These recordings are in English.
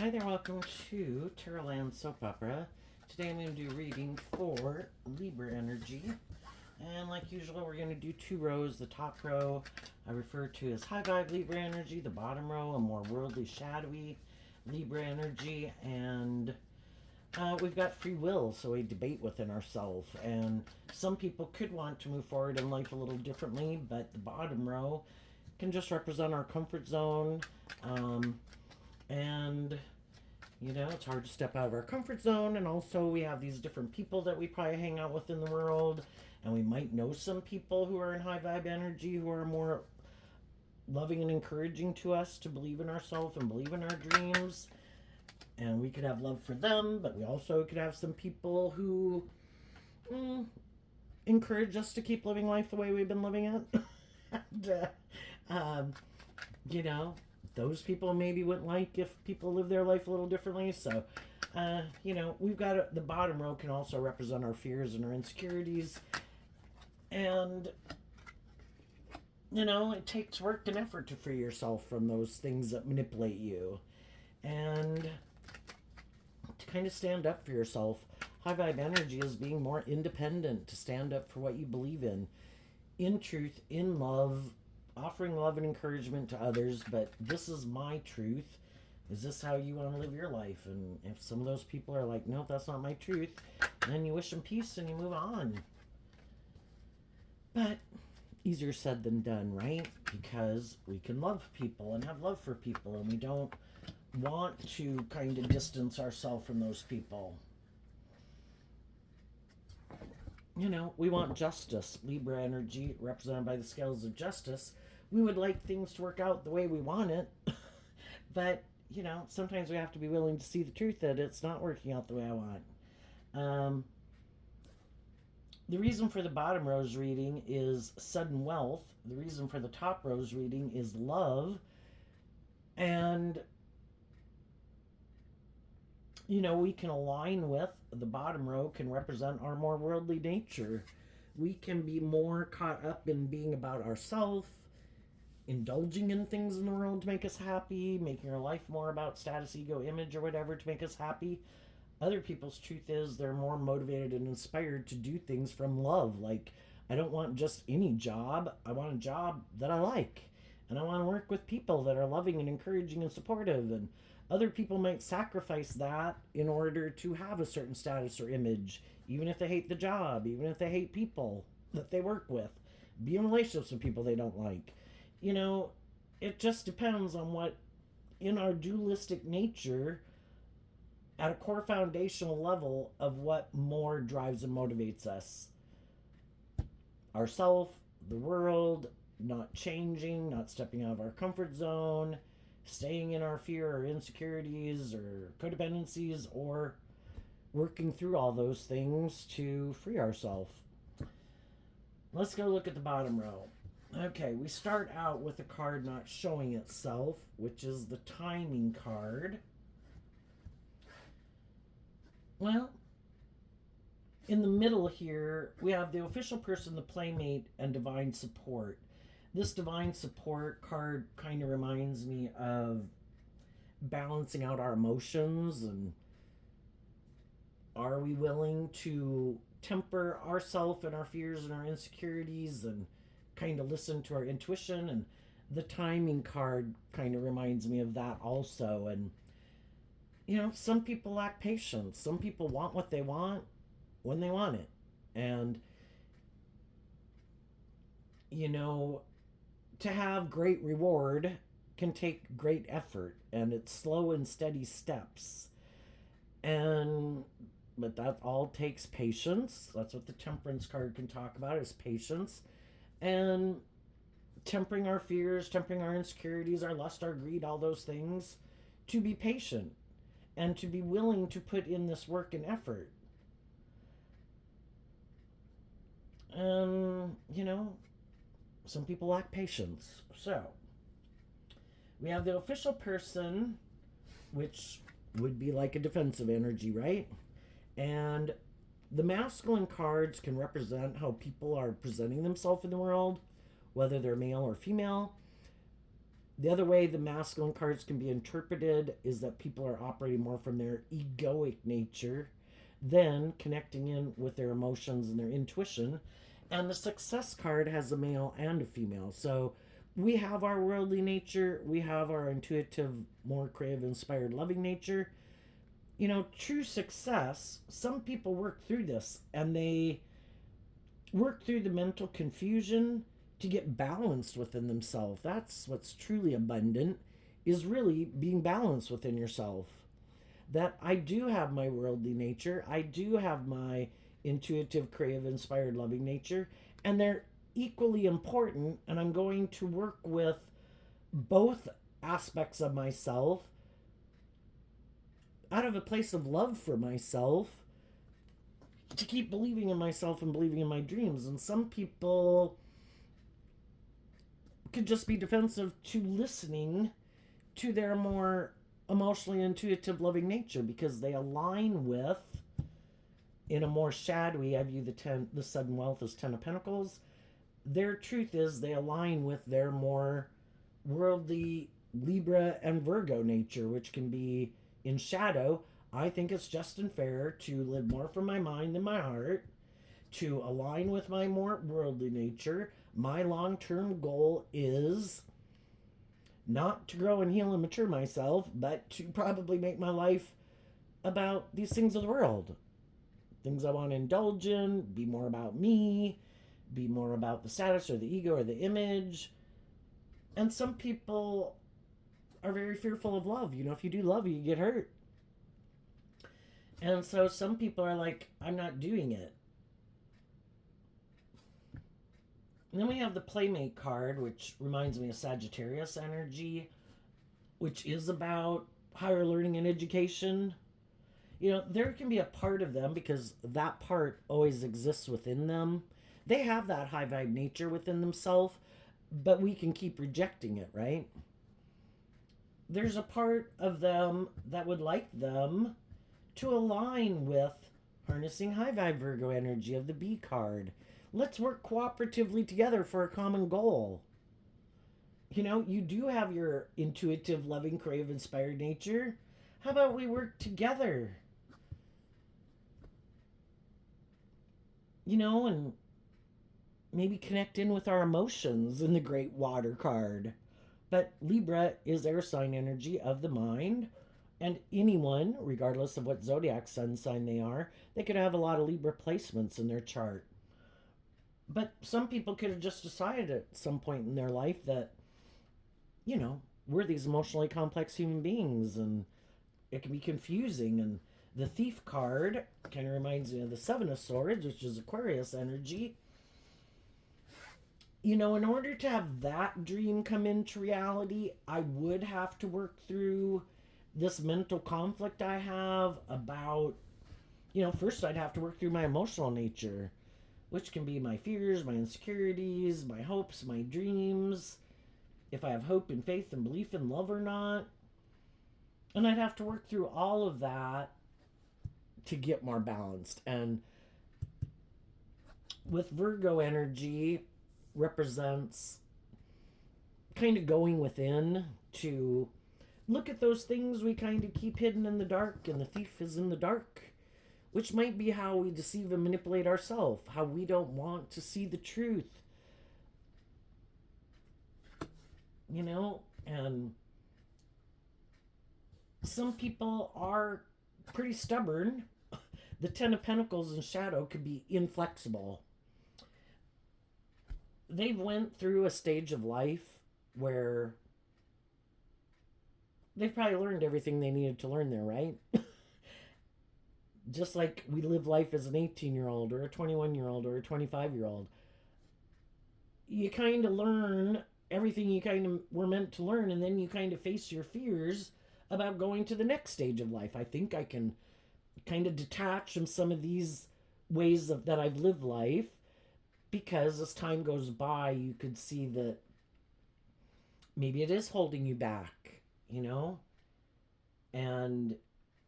Hi there, welcome to Terraland Soap Opera. Today I'm going to do a reading for Libra energy. And like usual, we're going to do two rows. The top row I refer to as high vibe Libra energy. The bottom row, a more worldly, shadowy Libra energy. And we've got free will, so we debate within ourselves. And some people could want to move forward in life a little differently, but the bottom row can just represent our comfort zone. And it's hard to step out of our comfort zone, and also we have these different people that we probably hang out with in the world, and we might know some people who are in high vibe energy who are more loving and encouraging to us to believe in ourselves and believe in our dreams, and we could have love for them, but we also could have some people who encourage us to keep living life the way we've been living it. and, you know, those people maybe wouldn't like if people live their life a little differently. So, we've got the bottom row can also represent our fears and our insecurities. And, it takes work and effort to free yourself from those things that manipulate you. And to kind of stand up for yourself. High vibe energy is being more independent, to stand up for what you believe in truth, in love, offering love and encouragement to others, but this is my truth. Is this how you want to live your life? And if some of those people are like, nope, that's not my truth, then you wish them peace and you move on. But easier said than done, right? Because we can love people and have love for people, and we don't want to kind of distance ourselves from those people. We want justice. Libra energy, represented by the scales of justice. We would like things to work out the way we want it. But, sometimes we have to be willing to see the truth that it's not working out the way I want. The reason for the bottom row's reading is sudden wealth. The reason for the top row's reading is love. And we can align with the bottom row, can represent our more worldly nature. We can be more caught up in being about ourselves, indulging in things in the world to make us happy, making our life more about status, ego, image, or whatever to make us happy. Other people's truth is they're more motivated and inspired to do things from love. Like, I don't want just any job. I want a job that I like. And I want to work with people that are loving and encouraging and supportive. And other people might sacrifice that in order to have a certain status or image, even if they hate the job, even if they hate people that they work with, be in relationships with people they don't like. It just depends on what, in our dualistic nature, at a core foundational level of what more drives and motivates us. Ourself, the world, not changing, not stepping out of our comfort zone, staying in our fear or insecurities or codependencies, or working through all those things to free ourselves. Let's go look at the bottom row. Okay, we start out with a card not showing itself, which is the timing card. Well, in the middle here, we have the official person, the playmate, and divine support. This divine support card kind of reminds me of balancing out our emotions, and are we willing to temper ourselves and our fears and our insecurities and kind of listen to our intuition? And the timing card kind of reminds me of that also. And some people lack patience. Some people want what they want when they want it. And to have great reward can take great effort, and it's slow and steady steps. But that all takes patience. That's what the temperance card can talk about, is patience. And tempering our fears, tempering our insecurities, our lust, our greed, all those things, to be patient and to be willing to put in this work and effort. And, some people lack patience. So, we have the official person, which would be like a defensive energy, right? And the masculine cards can represent how people are presenting themselves in the world, whether they're male or female. The other way the masculine cards can be interpreted is that people are operating more from their egoic nature than connecting in with their emotions and their intuition. And the success card has a male and a female. So we have our worldly nature, we have our intuitive, more creative, inspired, loving nature. You know, true success, some people work through this and they work through the mental confusion to get balanced within themselves. That's what's truly abundant, is really being balanced within yourself. That I do have my worldly nature, I do have my intuitive, creative, inspired, loving nature, and they're equally important, and I'm going to work with both aspects of myself out of a place of love for myself to keep believing in myself and believing in my dreams. And some people could just be defensive to listening to their more emotionally intuitive, loving nature because they align with, in a more shadowy, I view the sudden wealth as 10 of Pentacles. Their truth is they align with their more worldly Libra and Virgo nature, which can be in shadow. I think it's just and fair to live more from my mind than my heart, to align with my more worldly nature. My long-term goal is not to grow and heal and mature myself, but to probably make my life about these things of the world. Things I want to indulge in, be more about me, be more about the status or the ego or the image. And some people are very fearful of love. You know, if you do love, you get hurt. And so some people are like, I'm not doing it. And then we have the Playmate card, which reminds me of Sagittarius energy, which is about higher learning and education. You know, there can be a part of them because that part always exists within them. They have that high vibe nature within themselves, but we can keep rejecting it, right? There's a part of them that would like them to align with harnessing high vibe Virgo energy of the B card. Let's work cooperatively together for a common goal. You know, you do have your intuitive, loving, creative, inspired nature. How about we work together? You know, and maybe connect in with our emotions in the Great Water card. But Libra is air sign energy of the mind. And anyone, regardless of what zodiac sun sign they are, they could have a lot of Libra placements in their chart. But some people could have just decided at some point in their life that, you know, we're these emotionally complex human beings and it can be confusing. And the Thief card kind of reminds me of the Seven of Swords, which is Aquarius energy. You know, in order to have that dream come into reality, I would have to work through this mental conflict I have about, you know, first I'd have to work through my emotional nature, which can be my fears, my insecurities, my hopes, my dreams, if I have hope and faith and belief in love or not. And I'd have to work through all of that to get more balanced. And with Virgo energy represents kind of going within to look at those things we kind of keep hidden in the dark, and the thief is in the dark, which might be how we deceive and manipulate ourselves, how we don't want to see the truth. You know, and some people are pretty stubborn. The Ten of Pentacles in shadow could be inflexible. They've went through a stage of life where they've probably learned everything they needed to learn there, right? Just like we live life as an 18-year-old or a 21-year-old or a 25-year-old. You kind of learn everything you kind of were meant to learn, and then you kind of face your fears about going to the next stage of life. I think I can kind of detach from some of these ways that I've lived life, because as time goes by, you could see that maybe it is holding you back, you know? And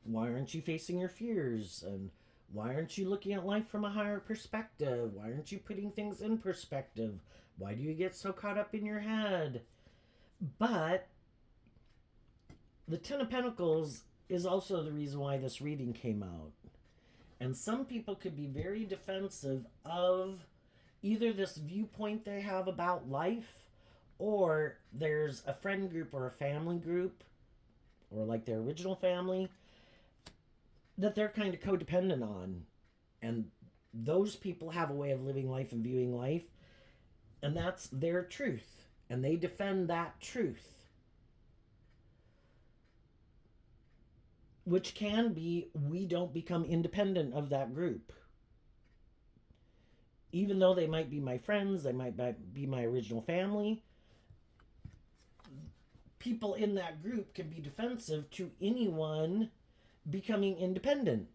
why aren't you facing your fears? And why aren't you looking at life from a higher perspective? Why aren't you putting things in perspective? Why do you get so caught up in your head? But The Ten of Pentacles is also the reason why this reading came out. And some people could be very defensive of either this viewpoint they have about life, or there's a friend group or a family group, or like their original family, that they're kind of codependent on. And those people have a way of living life and viewing life, and that's their truth. And they defend that truth. Which can be, we don't become independent of that group. Even though they might be my friends, they might be my original family, people in that group can be defensive to anyone becoming independent.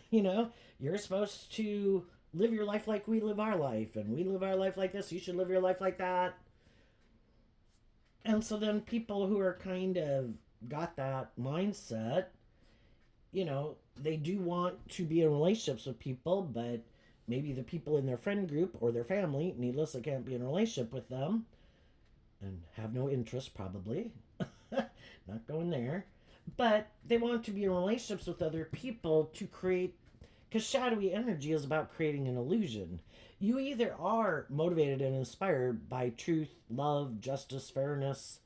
You know, you're supposed to live your life like we live our life, and we live our life like this, you should live your life like that. And so then people who are kind of got that mindset, you know, they do want to be in relationships with people, but maybe the people in their friend group or their family, needless, they can't be in a relationship with them and have no interest probably. Not going there. But they want to be in relationships with other people to create, because shadowy energy is about creating an illusion. You either are motivated and inspired by truth, love, justice, fairness,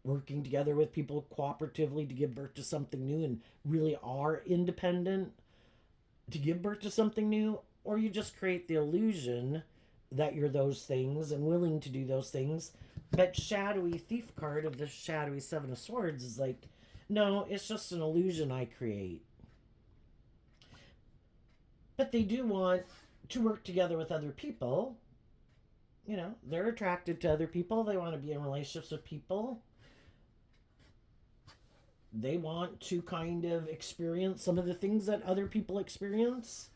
working together with people cooperatively to give birth to something new and really are independent to give birth to something new, or you just create the illusion that you're those things and willing to do those things. But shadowy thief card of the shadowy Seven of Swords is like, no, it's just an illusion I create. But they do want to work together with other people. You know, they're attracted to other people. They want to be in relationships with people. They want to kind of experience some of the things that other people experience.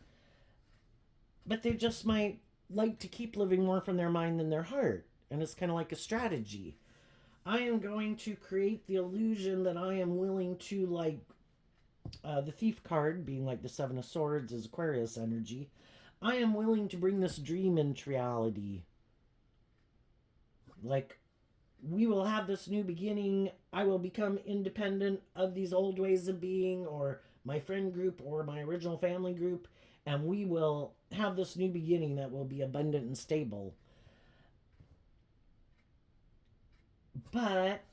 But they just might like to keep living more from their mind than their heart. And it's kind of like a strategy. I am going to create the illusion that I am willing to, like, the thief card being like the Seven of Swords is Aquarius energy. I am willing to bring this dream into reality. Like, we will have this new beginning. I will become independent of these old ways of being, or my friend group, or my original family group, and we will have this new beginning that will be abundant and stable. But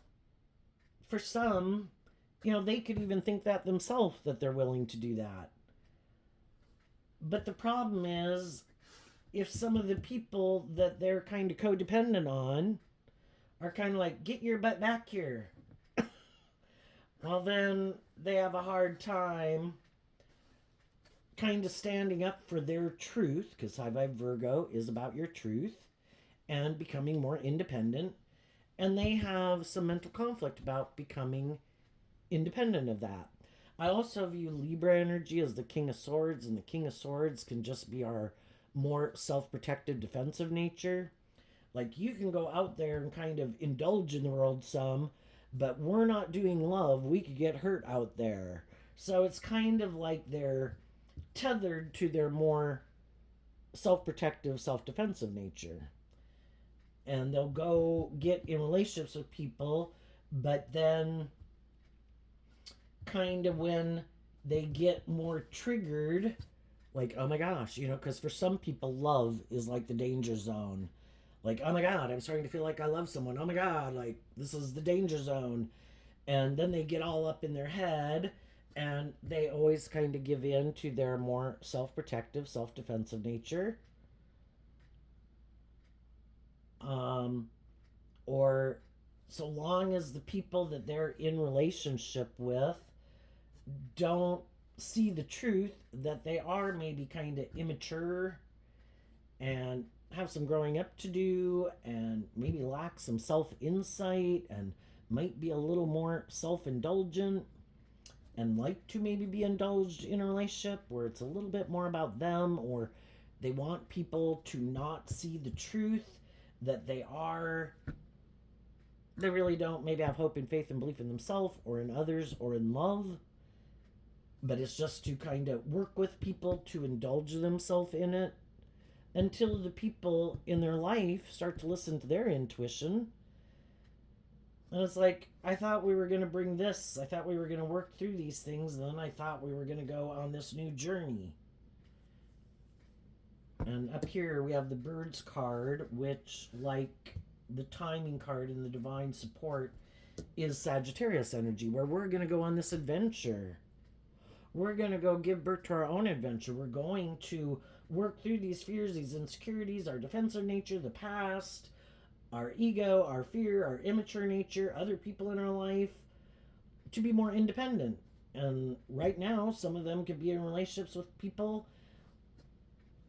for some, you know, they could even think that themselves, that they're willing to do that. But the problem is, if some of the people that they're kind of codependent on are kind of like, get your butt back here, well, then they have a hard time kind of standing up for their truth, because High Vibe Virgo is about your truth, and becoming more independent. And they have some mental conflict about becoming independent of that. I also view Libra energy as the King of Swords, and the King of Swords can just be our more self-protective, defensive nature. Like, you can go out there and kind of indulge in the world some, but we're not doing love. We could get hurt out there. So it's kind of like they're tethered to their more self-protective, self-defensive nature. And they'll go get in relationships with people, but then kind of when they get more triggered, like, oh my gosh, you know, because for some people, love is like the danger zone. Like, oh my God, I'm starting to feel like I love someone. Oh my God, like, this is the danger zone. And then they get all up in their head, and they always kind of give in to their more self-protective, self-defensive nature. Or so long as the people that they're in relationship with don't see the truth that they are maybe kind of immature and have some growing up to do, and maybe lack some self-insight, and might be a little more self-indulgent, and like to maybe be indulged in a relationship where it's a little bit more about them, or they want people to not see the truth that they really don't maybe have hope and faith and belief in themselves or in others or in love, but it's just to kind of work with people to indulge themselves in it until the people in their life start to listen to their intuition And it's like, I thought we were going to bring this. I thought we were going to work through these things. And then I thought we were going to go on this new journey. And up here we have the Birds card, which, like the timing card in the Divine Support, is Sagittarius energy, where we're going to go on this adventure. We're going to go give birth to our own adventure. We're going to work through these fears, these insecurities, our defensive nature, the past, our ego, our fear, our immature nature, other people in our life, to be more independent. And right now, some of them could be in relationships with people,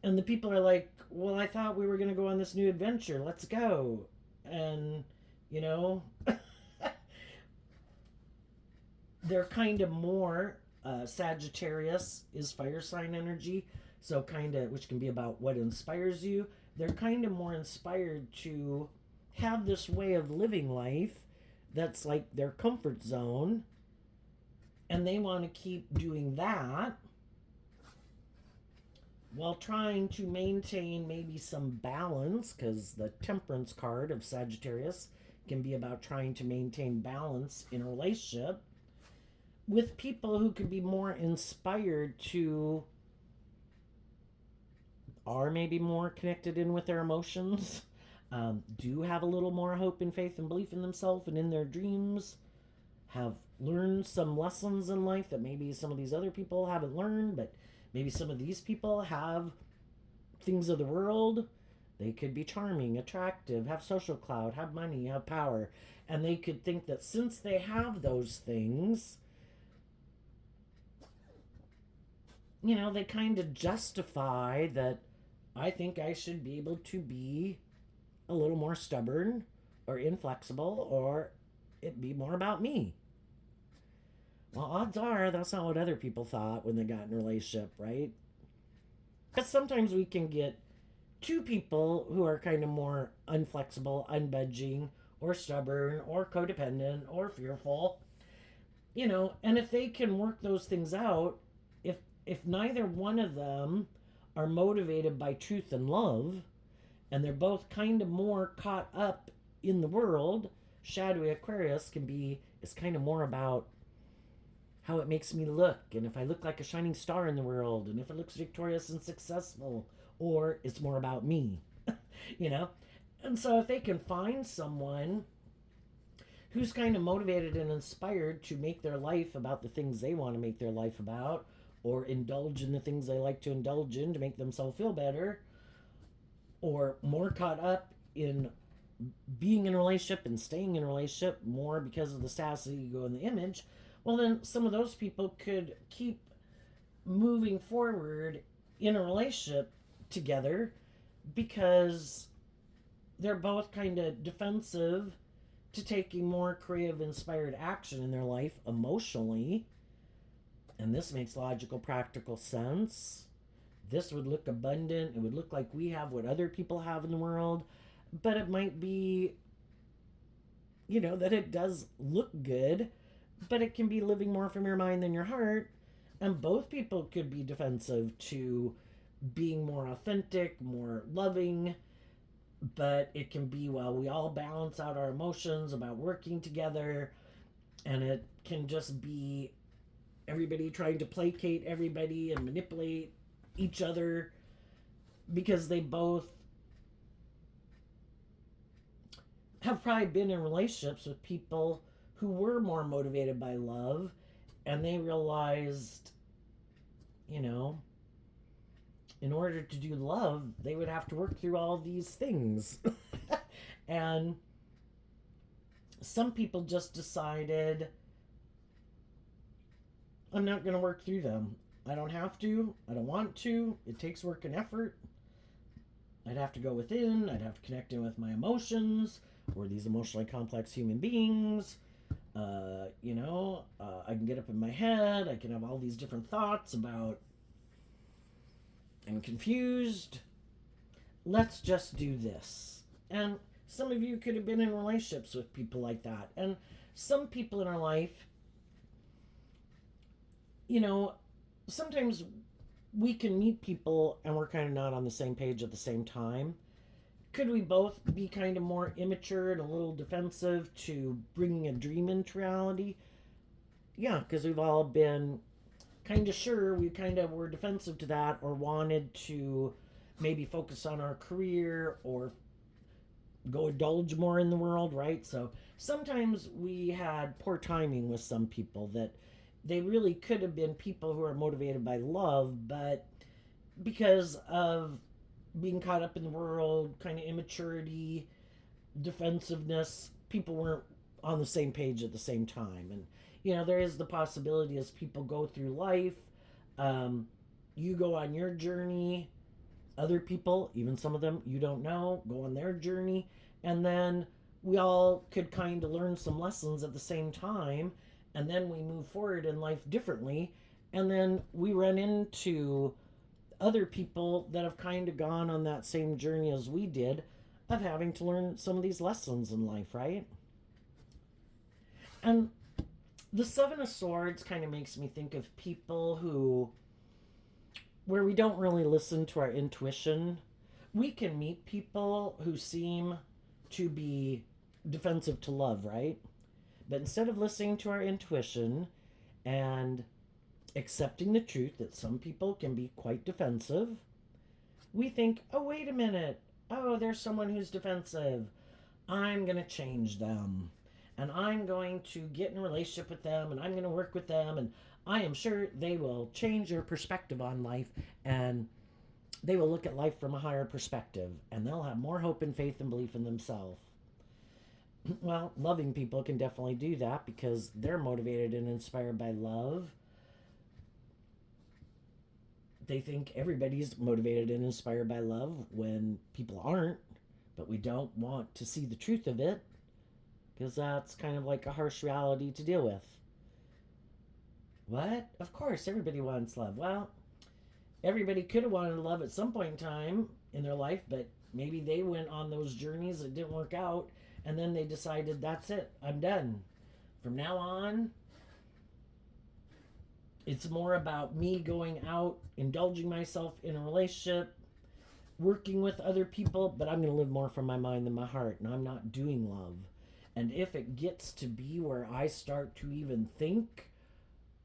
and the people are like, well, I thought we were going to go on this new adventure. Let's go. And, you know, they're kind of more, Sagittarius is fire sign energy, so kind of, which can be about what inspires you. They're kind of more inspired to have this way of living life that's like their comfort zone, and they want to keep doing that while trying to maintain maybe some balance, because the Temperance card of Sagittarius can be about trying to maintain balance in a relationship with people who could be more inspired to, are maybe more connected in with their emotions, do have a little more hope and faith and belief in themselves and in their dreams, have learned some lessons in life that maybe some of these other people haven't learned, but maybe some of these people have things of the world. They could be charming, attractive, have social clout, have money, have power, and they could think that since they have those things, you know, they kind of justify that I think I should be able to be a little more stubborn or inflexible, or it be more about me. Well, odds are that's not what other people thought when they got in a relationship, right? Because sometimes we can get two people who are kind of more unflexible, unbudging, or stubborn, or codependent, or fearful, you know, and if they can work those things out, if neither one of them are motivated by truth and love, and they're both kind of more caught up in the world, shadowy Aquarius can be, is kind of more about how it makes me look, and if I look like a shining star in the world, and if it looks victorious and successful, or it's more about me, you know? And so if they can find someone who's kind of motivated and inspired to make their life about the things they want to make their life about, or indulge in the things they like to indulge in to make themselves feel better, or more caught up in being in a relationship and staying in a relationship more because of the status, the ego, and the image, well, then some of those people could keep moving forward in a relationship together because they're both kind of defensive to taking more creative, inspired action in their life emotionally. And this makes logical, practical sense. This would look abundant. It would look like we have what other people have in the world. But it might be, you know, that it does look good, but it can be living more from your mind than your heart. And both people could be defensive to being more authentic, more loving. But it can be, well, we all balance out our emotions about working together. And it can just be everybody trying to placate everybody and manipulate each other because they both have probably been in relationships with people who were more motivated by love, and they realized, you know, in order to do love, they would have to work through all these things. And some people just decided, I'm not going to work through them. I don't have to. I don't want to. It takes work and effort. I'd have to go within. I'd have to connect in with my emotions. We're these emotionally complex human beings. I can get up in my head. I can have all these different thoughts about, I'm confused. Let's just do this. And some of you could have been in relationships with people like that. And some people in our life, you know, sometimes we can meet people and we're kind of not on the same page at the same time. Could we both be kind of more immature and a little defensive to bringing a dream into reality? Yeah, because we've all been kind of sure we kind of were defensive to that or wanted to maybe focus on our career or go indulge more in the world, right? So sometimes we had poor timing with some people that they really could have been people who are motivated by love, but because of being caught up in the world, kind of immaturity, defensiveness, people weren't on the same page at the same time. And, there is the possibility as people go through life, you go on your journey, other people, even some of them you don't know, go on their journey, and then we all could kind of learn some lessons at the same time, and then we move forward in life differently, and then we run into other people that have kind of gone on that same journey as we did of having to learn some of these lessons in life, right? And the Seven of Swords kind of makes me think of people where we don't really listen to our intuition. We can meet people who seem to be defensive to love, right? But instead of listening to our intuition and accepting the truth that some people can be quite defensive, we think, oh, wait a minute. Oh, there's someone who's defensive. I'm going to change them. And I'm going to get in a relationship with them and I'm going to work with them. And I am sure they will change their perspective on life and they will look at life from a higher perspective and they'll have more hope and faith and belief in themselves. Well, loving people can definitely do that because they're motivated and inspired by love. They think everybody's motivated and inspired by love when people aren't, but we don't want to see the truth of it because that's kind of like a harsh reality to deal with. What? Of course, everybody wants love. Well, everybody could have wanted love at some point in time in their life, but maybe they went on those journeys that didn't work out, and then they decided, that's it, I'm done. From now on, it's more about me going out, indulging myself in a relationship, working with other people, but I'm going to live more from my mind than my heart, and I'm not doing love. And if it gets to be where I start to even think,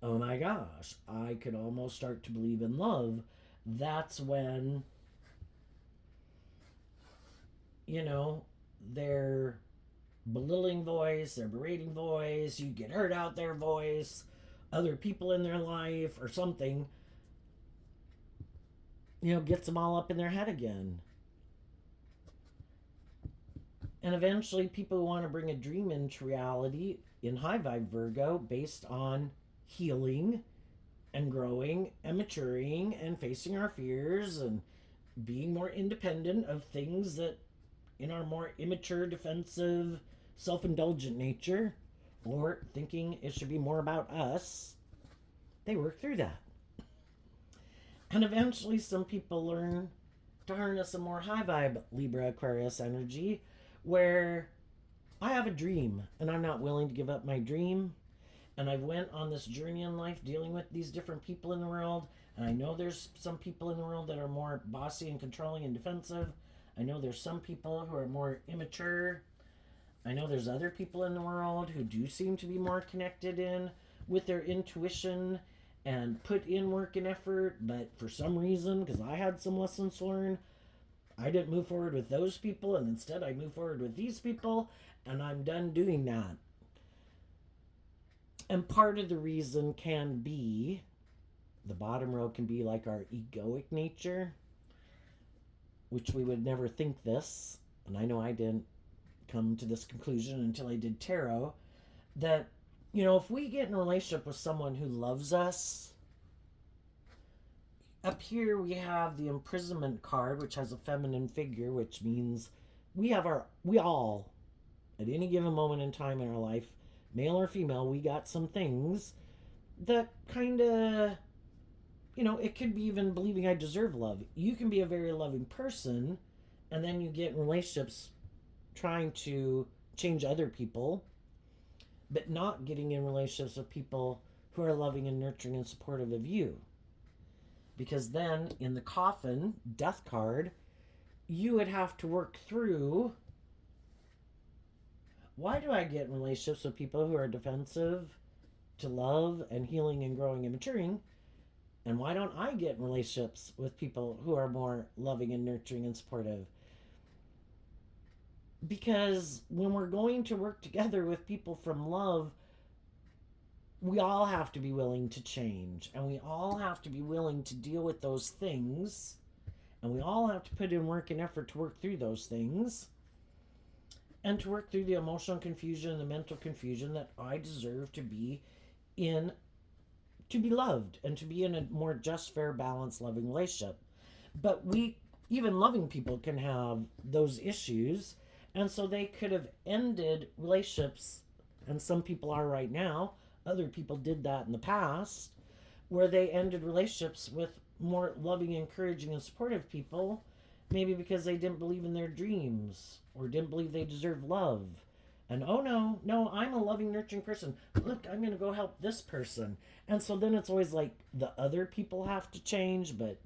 oh my gosh, I could almost start to believe in love, that's when, their belittling voice, their berating voice, you get hurt out their voice, other people in their life or something, gets them all up in their head again. And eventually people want to bring a dream into reality in high vibe Virgo based on healing and growing and maturing and facing our fears and being more independent of things that in our more immature, defensive, self-indulgent nature, or thinking it should be more about us, they work through that. And eventually some people learn to harness a more high vibe Libra Aquarius energy where I have a dream and I'm not willing to give up my dream. And I went on this journey in life dealing with these different people in the world. And I know there's some people in the world that are more bossy and controlling and defensive. I know there's some people who are more immature. I know there's other people in the world who do seem to be more connected in with their intuition and put in work and effort. But for some reason, because I had some lessons to learn, I didn't move forward with those people. And instead I moved forward with these people. And I'm done doing that. And part of the reason can be, the bottom row can be like our egoic nature, which we would never think this, and I know I didn't come to this conclusion until I did tarot, that, if we get in a relationship with someone who loves us, up here we have the imprisonment card, which has a feminine figure, which means we all, at any given moment in time in our life, male or female, we got some things that kind of, it could be even believing I deserve love. You can be a very loving person, and then you get in relationships trying to change other people, but not getting in relationships with people who are loving and nurturing and supportive of you. Because then, in the coffin, death card, you would have to work through, why do I get in relationships with people who are defensive to love and healing and growing and maturing? And why don't I get in relationships with people who are more loving and nurturing and supportive? Because when we're going to work together with people from love, we all have to be willing to change, and we all have to be willing to deal with those things, and we all have to put in work and effort to work through those things, and to work through the emotional confusion and the mental confusion that I deserve to be in, to be loved, and to be in a more just, fair, balanced, loving relationship. But we, even loving people, can have those issues, and so they could have ended relationships, and some people are right now. Other people did that in the past, where they ended relationships with more loving, encouraging, and supportive people, maybe because they didn't believe in their dreams or didn't believe they deserved love. And oh no, no, I'm a loving, nurturing person. Look, I'm going to go help this person. And so then it's always like the other people have to change, but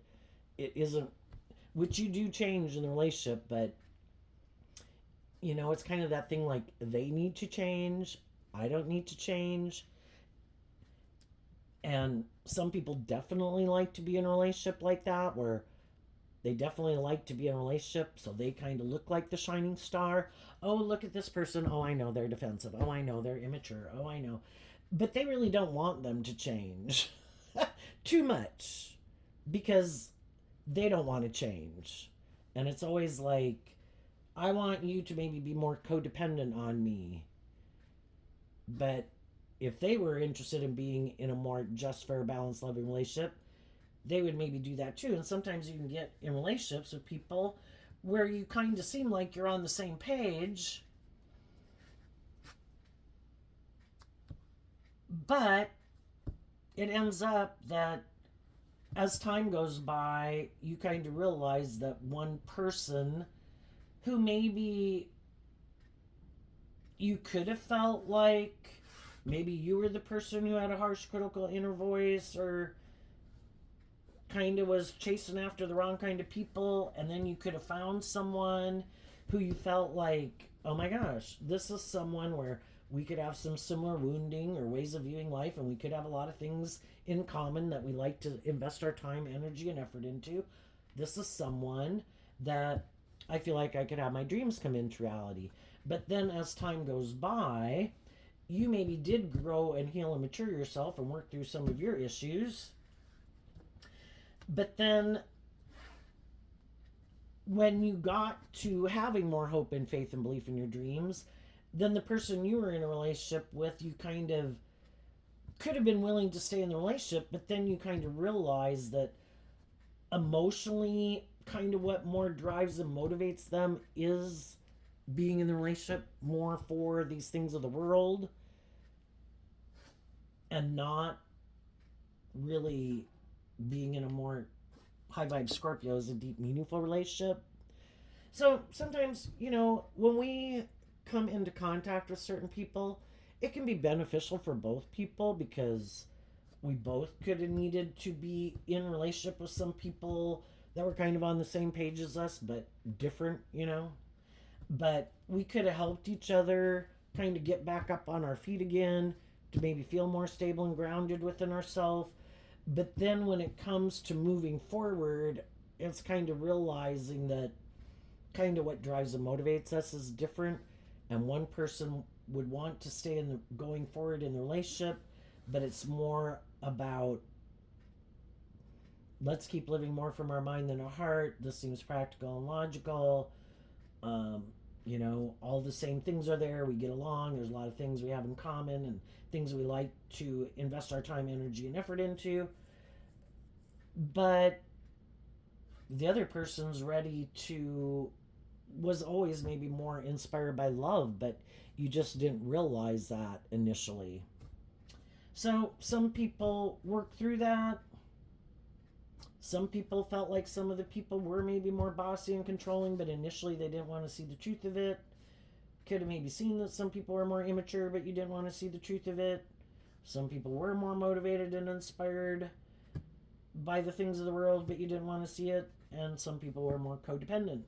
it isn't, which you do change in the relationship, but it's kind of that thing like they need to change, I don't need to change. And some people definitely like to be in a relationship like that, where they definitely like to be in a relationship so they kind of look like the shining star. Oh, look at this person. Oh, I know they're defensive. Oh, I know they're immature. Oh, I know. But they really don't want them to change too much, because they don't want to change. And it's always like, I want you to maybe be more codependent on me. But if they were interested in being in a more just, fair, balanced, loving relationship, they would maybe do that too. And sometimes you can get in relationships with people where you kind of seem like you're on the same page, but it ends up that as time goes by, you kind of realize that one person who maybe you could have felt like maybe you were the person who had a harsh, critical inner voice, or kind of was chasing after the wrong kind of people, and then you could have found someone who you felt like, oh my gosh, this is someone where we could have some similar wounding or ways of viewing life, and we could have a lot of things in common that we like to invest our time, energy, and effort into. This is someone that I feel like I could have my dreams come into reality. But then as time goes by, you maybe did grow and heal and mature yourself and work through some of your issues. But then when you got to having more hope and faith and belief in your dreams, then the person you were in a relationship with, you kind of could have been willing to stay in the relationship, but then you kind of realize that emotionally, kind of what more drives and motivates them is being in the relationship more for these things of the world, and not really being in a more high vibe Scorpio is a deep, meaningful relationship. So sometimes, when we come into contact with certain people, it can be beneficial for both people, because we both could have needed to be in relationship with some people that were kind of on the same page as us, but different. But we could have helped each other kind of get back up on our feet again, to maybe feel more stable and grounded within ourselves. But then when it comes to moving forward, it's kind of realizing that kind of what drives and motivates us is different. And one person would want to stay in the going forward in the relationship, but it's more about, let's keep living more from our mind than our heart. This seems practical and logical. All the same things are there. We get along. There's a lot of things we have in common and things we like to invest our time, energy, and effort into. But the other person's was always maybe more inspired by love, but you just didn't realize that initially. So some people work through that. Some people felt like some of the people were maybe more bossy and controlling, but initially they didn't want to see the truth of it. Could have maybe seen that some people were more immature, but you didn't want to see the truth of it. Some people were more motivated and inspired by the things of the world, but you didn't want to see it. And some people were more codependent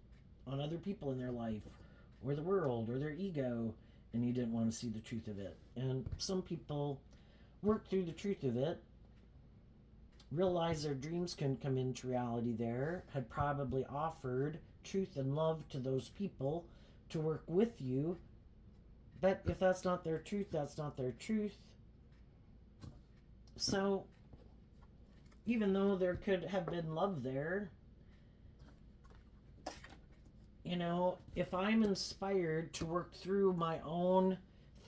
on other people in their life or the world or their ego, and you didn't want to see the truth of it. And some people work through the truth of it, realize their dreams can come into reality there, had probably offered truth and love to those people to work with you. But if that's not their truth, that's not their truth. So even though there could have been love there, if I'm inspired to work through my own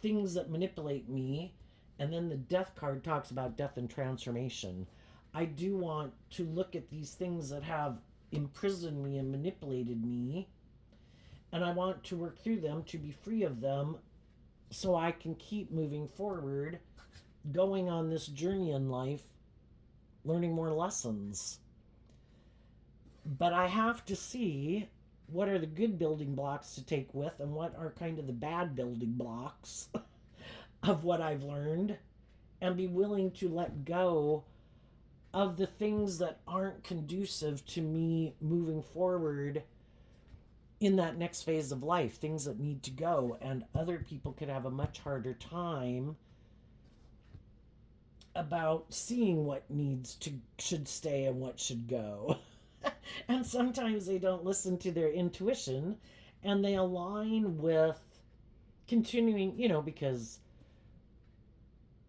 things that manipulate me, and then the death card talks about death and transformation, I do want to look at these things that have imprisoned me and manipulated me, and I want to work through them to be free of them so I can keep moving forward, going on this journey in life, learning more lessons. But I have to see what are the good building blocks to take with and what are kind of the bad building blocks of what I've learned, and be willing to let go of the things that aren't conducive to me moving forward in that next phase of life, things that need to go. And other people could have a much harder time about seeing what should stay and what should go. And sometimes they don't listen to their intuition, and they align with continuing, because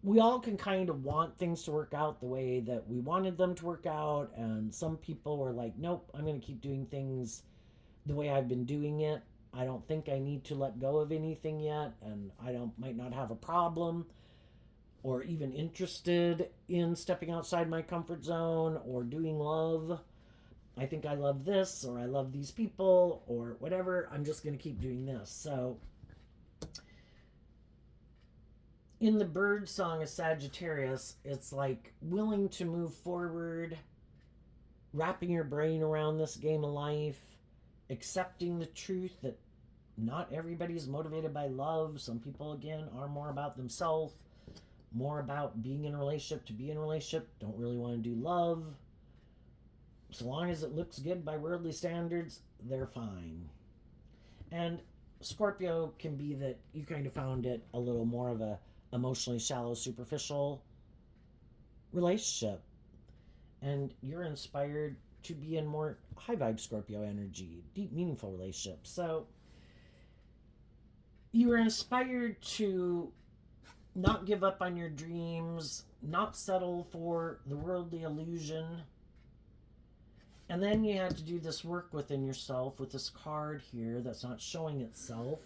we all can kind of want things to work out the way that we wanted them to work out. And some people were like, nope, I'm going to keep doing things the way I've been doing it. I don't think I need to let go of anything yet, and might not have a problem or even interested in stepping outside my comfort zone or doing love. I think I love this, or I love these people, or whatever. I'm just going to keep doing this. So in the bird song of Sagittarius, it's like willing to move forward, wrapping your brain around this game of life, accepting the truth that not everybody's motivated by love. Some people, again, are more about themselves, more about being in a relationship to be in a relationship, don't really want to do love. So long as it looks good by worldly standards, they're fine. And Scorpio can be that you kind of found it a little more of a emotionally shallow, superficial relationship, and you're inspired to be in more high vibe Scorpio energy, deep, meaningful relationships. So you are inspired to not give up on your dreams, not settle for the worldly illusion. And then you had to do this work within yourself with this card here that's not showing itself.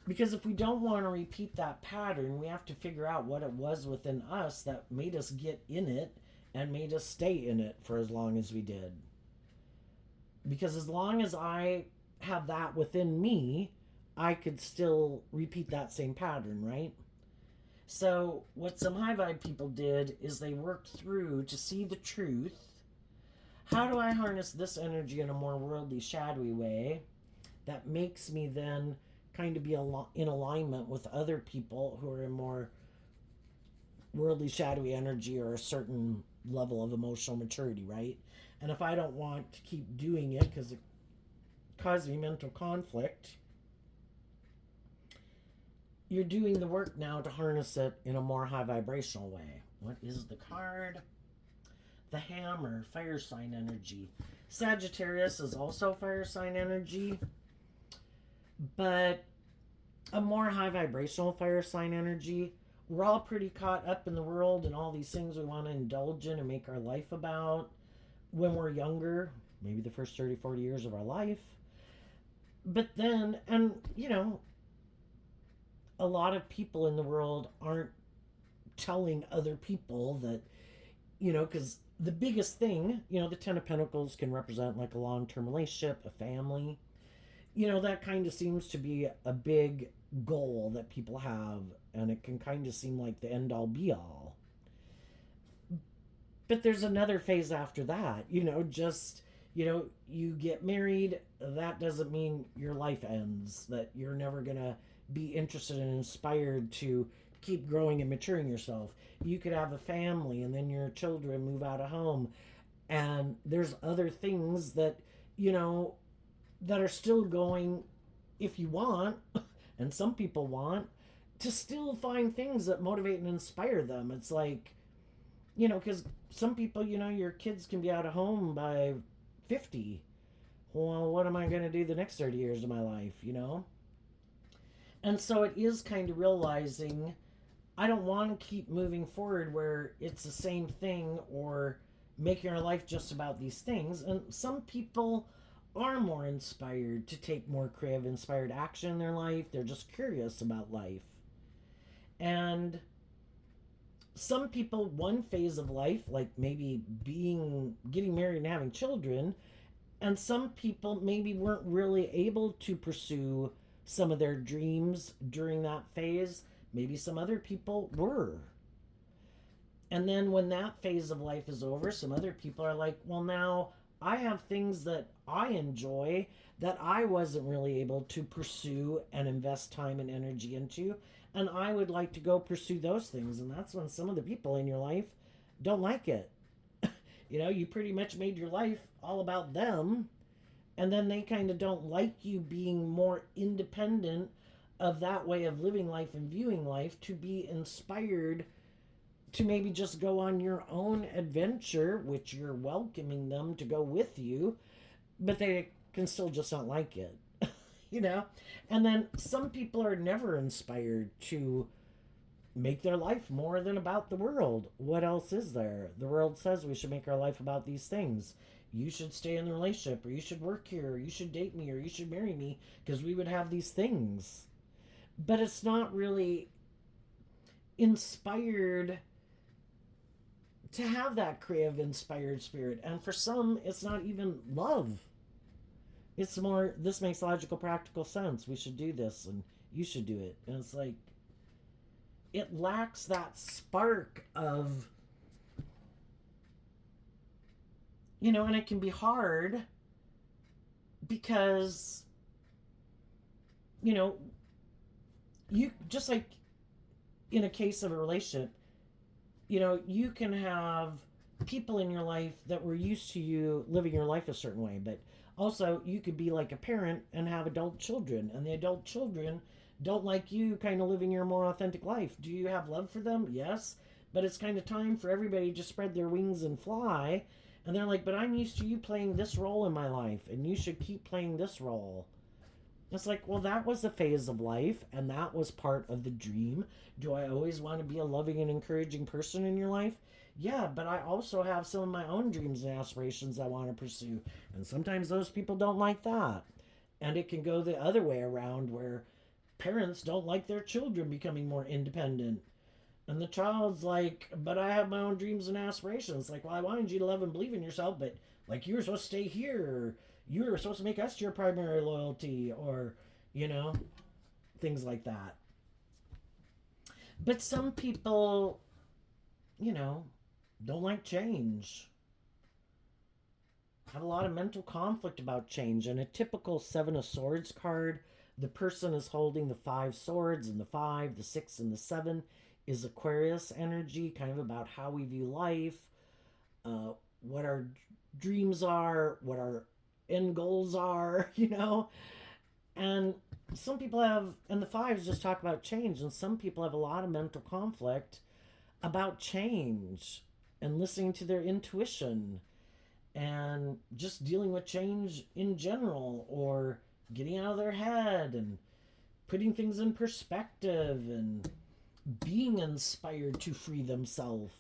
Because if we don't want to repeat that pattern, we have to figure out what it was within us that made us get in it and made us stay in it for as long as we did. Because as long as I have that within me, I could still repeat that same pattern, right? So what some high vibe people did is they worked through to see the truth. How do I harness this energy in a more worldly, shadowy way that makes me then kind of be in alignment with other people who are in more worldly, shadowy energy or a certain level of emotional maturity, right? And if I don't want to keep doing it because it causes me mental conflict, you're doing the work now to harness it in a more high vibrational way. What is the card? The Hammer, fire sign energy. Sagittarius is also fire sign energy, but a more high vibrational fire sign energy. We're all pretty caught up in the world and all these things we want to indulge in and make our life about when we're younger, maybe the first 30, 40 years of our life. But then, and a lot of people in the world aren't telling other people that, because the biggest thing, the Ten of Pentacles can represent like a long-term relationship, a family. That kind of seems to be a big goal that people have, and it can kind of seem like the end-all be-all. But there's another phase after that, you get married, that doesn't mean your life ends, that you're never going to be interested and inspired to keep growing and maturing yourself. You could have a family and then your children move out of home, and there's other things that that are still going, if you want, and some people want, to still find things that motivate and inspire them. It's like, because some people, your kids can be out of home by 50. Well, what am I going to do the next 30 years of my life? And so it is kind of realizing I don't want to keep moving forward where it's the same thing or making our life just about these things. And some people are more inspired to take more creative, inspired action in their life. They're just curious about life. And some people, one phase of life, like maybe getting married and having children, and some people maybe weren't really able to pursue some of their dreams during that phase. Maybe some other people were. And then when that phase of life is over, some other people are like, well, now I have things that I enjoy that I wasn't really able to pursue and invest time and energy into. And I would like to go pursue those things. And that's when some of the people in your life don't like it. You pretty much made your life all about them. And then they kind of don't like you being more independent of that way of living life and viewing life, to be inspired to maybe just go on your own adventure, which you're welcoming them to go with you, but they can still just not like it, you know? And then some people are never inspired to make their life more than about the world. What else is there? The world says we should make our life about these things. You should stay in the relationship, or you should work here, or you should date me, or you should marry me, because we would have these things. But it's not really inspired to have that creative, inspired spirit. And for some, it's not even love. It's more, this makes logical, practical sense. We should do this, and you should do it. And it's like, it lacks that spark of, and it can be hard because, you just like in a case of a relationship, you can have people in your life that were used to you living your life a certain way, but also you could be like a parent and have adult children, and the adult children don't like you kind of living your more authentic life. Do you have love for them? Yes, but it's kind of time for everybody to spread their wings and fly. And they're like, but I'm used to you playing this role in my life, and you should keep playing this role. It's like, well, that was a phase of life, and that was part of the dream. Do I always want to be a loving and encouraging person in your life? Yeah, but I also have some of my own dreams and aspirations I want to pursue. And sometimes those people don't like that. And it can go the other way around, where parents don't like their children becoming more independent. And the child's like, but I have my own dreams and aspirations. Like, well, I wanted you to love and believe in yourself, but like, you were supposed to stay here. You were supposed to make us your primary loyalty, or, things like that. But some people, don't like change. Have a lot of mental conflict about change. And a typical Seven of Swords card, the person is holding the 5 swords, and the 5, the 6, and the 7 is Aquarius energy, kind of about how we view life, what our dreams are, what our end goals are, And some people have, and the 5s just talk about change, and some people have a lot of mental conflict about change and listening to their intuition and just dealing with change in general, or getting out of their head and putting things in perspective and being inspired to free themselves.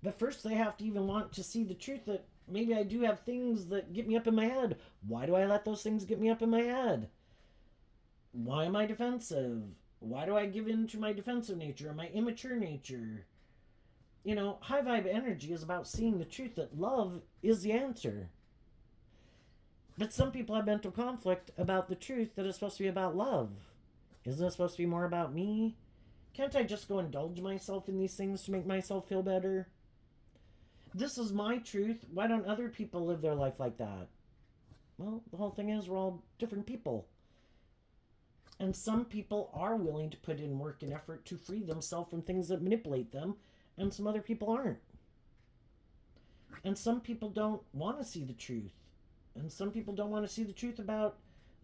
But first they have to even want to see the truth that maybe I do have things that get me up in my head. Why do I let those things get me up in my head? Why am I defensive? Why do I give in to my defensive nature or my immature nature? High vibe energy is about seeing the truth that love is the answer. But some people have mental conflict about the truth that it's supposed to be about love. Isn't it supposed to be more about me? Can't I just go indulge myself in these things to make myself feel better? This is my truth. Why don't other people live their life like that? Well, the whole thing is we're all different people. And some people are willing to put in work and effort to free themselves from things that manipulate them, and some other people aren't. And some people don't want to see the truth. And some people don't want to see the truth about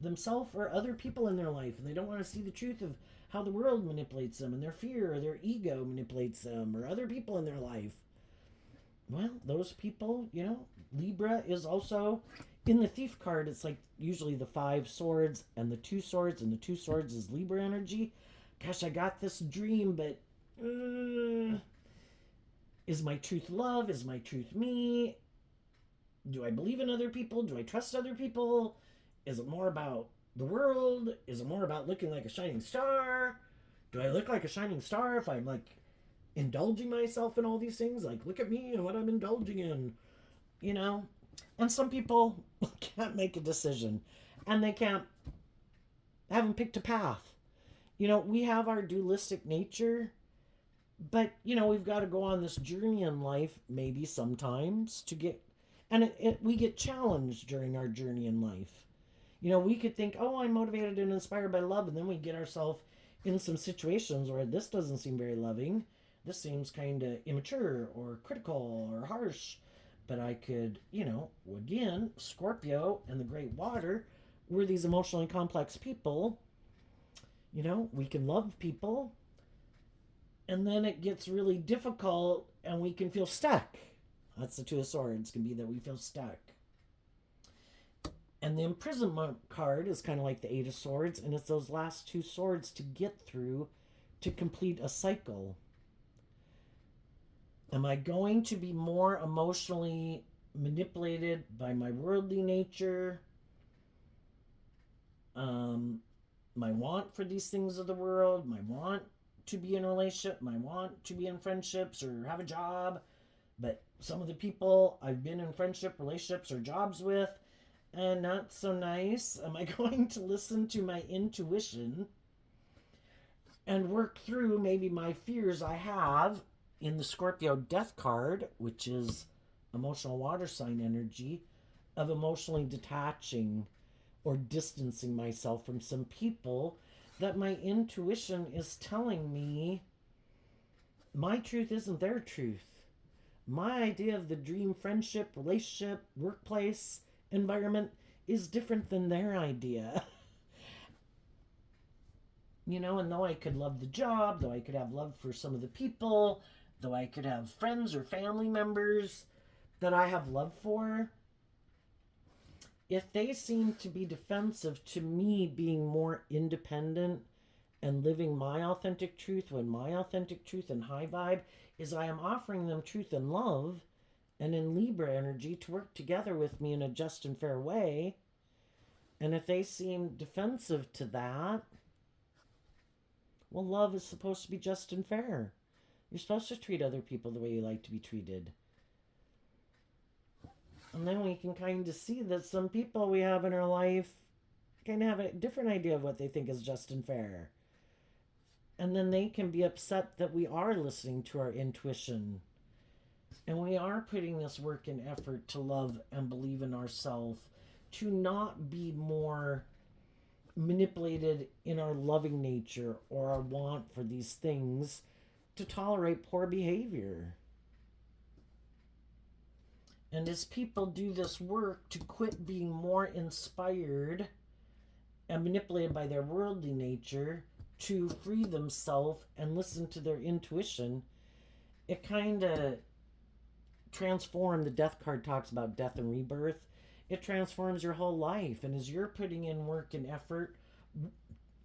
themselves or other people in their life, and they don't want to see the truth of how the world manipulates them and their fear or their ego manipulates them or other people in their life. Well, those people, Libra is also in the thief card. It's like usually the 5 swords and the 2 swords, and the 2 swords is Libra energy. Gosh, I got this dream, but is my truth love? Is my truth me? Do I believe in other people? Do I trust other people? Is it more about the world? Is it more about looking like a shining star? Do I look like a shining star if I'm like indulging myself in all these things? Like, look at me and what I'm indulging in, you know? And some people can't make a decision, and they haven't picked a path. We have our dualistic nature, but, we've got to go on this journey in life, maybe sometimes, to get, and we get challenged during our journey in life. We could think, oh, I'm motivated and inspired by love, and then we get ourselves in some situations where this doesn't seem very loving. This seems kind of immature or critical or harsh. But I could, again, Scorpio and the great water, we're these emotionally complex people. We can love people, and then it gets really difficult and we can feel stuck. That's the 2 of Swords, can be that we feel stuck. And the imprisonment card is kind of like the 8 of Swords, and it's those last 2 swords to get through to complete a cycle. Am I going to be more emotionally manipulated by my worldly nature? My want for these things of the world, my want to be in a relationship, my want to be in friendships or have a job. But some of the people I've been in friendship, relationships, or jobs with, and not so nice. Am I going to listen to my intuition and work through maybe my fears I have in the Scorpio death card, which is emotional water sign energy, of emotionally detaching or distancing myself from some people that my intuition is telling me my truth isn't their truth. My idea of the dream friendship, relationship, workplace, environment is different than their idea. And though I could love the job, though I could have love for some of the people, though I could have friends or family members that I have love for, if they seem to be defensive to me being more independent and living my authentic truth, when my authentic truth and high vibe is I am offering them truth and love and in Libra energy to work together with me in a just and fair way, and if they seem defensive to that, well, love is supposed to be just and fair. You're supposed to treat other people the way you like to be treated. And then we can kind of see that some people we have in our life kind of have a different idea of what they think is just and fair. And then they can be upset that we are listening to our intuition. And we are putting this work and effort to love and believe in ourselves, to not be more manipulated in our loving nature or our want for these things, to tolerate poor behavior. And as people do this work to quit being more inspired and manipulated by their worldly nature, to free themselves and listen to their intuition, it kind of transforms. The death card talks about death and rebirth. It transforms your whole life. And as you're putting in work and effort,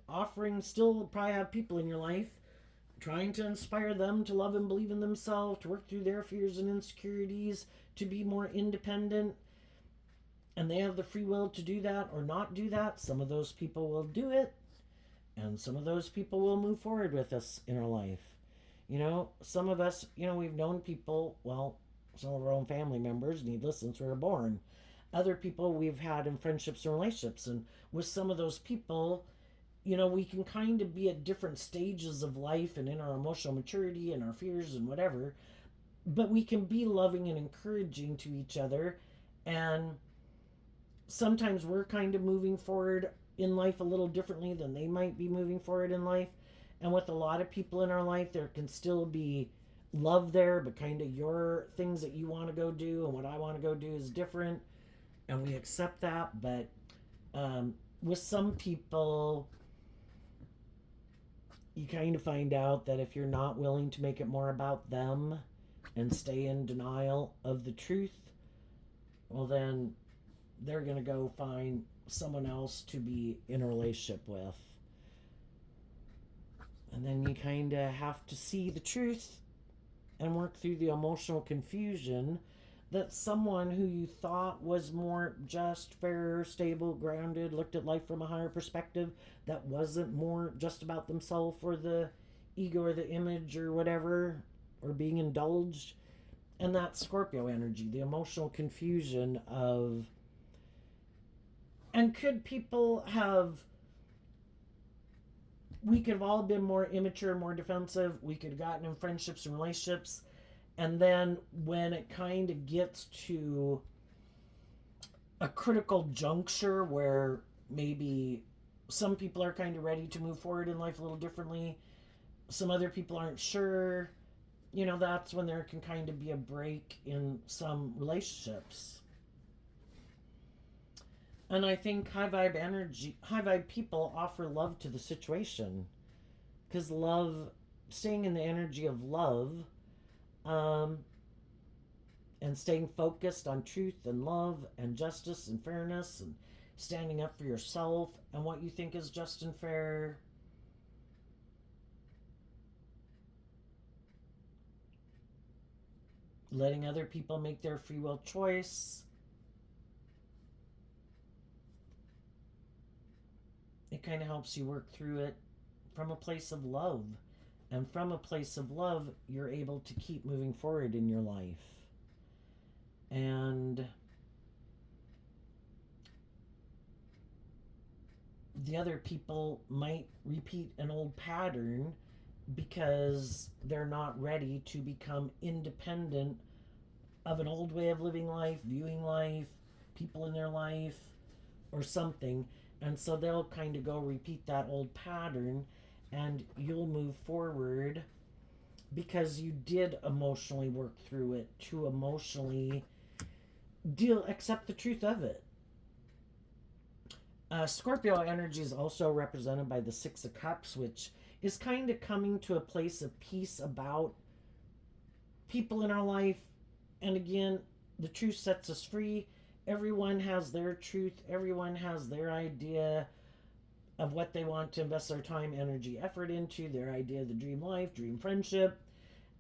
offering, still probably have people in your life, trying to inspire them to love and believe in themselves, to work through their fears and insecurities, to be more independent, and they have the free will to do that or not do that. Some of those people will do it, and some of those people will move forward with us in our life. Some of us, we've known people, well, some of our own family members, needless, since we were born. Other people we've had in friendships and relationships, and with some of those people, we can kind of be at different stages of life and in our emotional maturity and our fears and whatever, but we can be loving and encouraging to each other. And sometimes we're kind of moving forward in life a little differently than they might be moving forward in life. And with a lot of people in our life, there can still be love there, but kind of your things that you want to go do and what I want to go do is different. And we accept that, but with some people, you kind of find out that if you're not willing to make it more about them and stay in denial of the truth, well, then they're going to go find someone else to be in a relationship with. And then you kind of have to see the truth and work through the emotional confusion that someone who you thought was more just, fair, stable, grounded, looked at life from a higher perspective, that wasn't more just about themselves or the ego or the image or whatever, or being indulged. And that's Scorpio energy, the emotional confusion of. And could people have. We could have all been more immature, more defensive. We could have gotten in friendships and relationships. And then when it kind of gets to a critical juncture where maybe some people are kind of ready to move forward in life a little differently, some other people aren't sure, that's when there can kind of be a break in some relationships. And I think high vibe people offer love to the situation. Because love, staying in the energy of love, um, and staying focused on truth and love and justice and fairness and standing up for yourself and what you think is just and fair. Letting other people make their free will choice. It kind of helps you work through it from a place of love. And from a place of love, you're able to keep moving forward in your life. And the other people might repeat an old pattern because they're not ready to become independent of an old way of living life, viewing life, people in their life, or something. And so they'll kind of go repeat that old pattern, and you'll move forward because you did emotionally work through it to emotionally accept the truth of it. Scorpio energy is also represented by the Six of Cups, which is kind of coming to a place of peace about people in our life. And again, the truth sets us free. Everyone has their truth. Everyone has their idea of what they want to invest their time, energy, effort into, their idea of the dream life, dream friendship.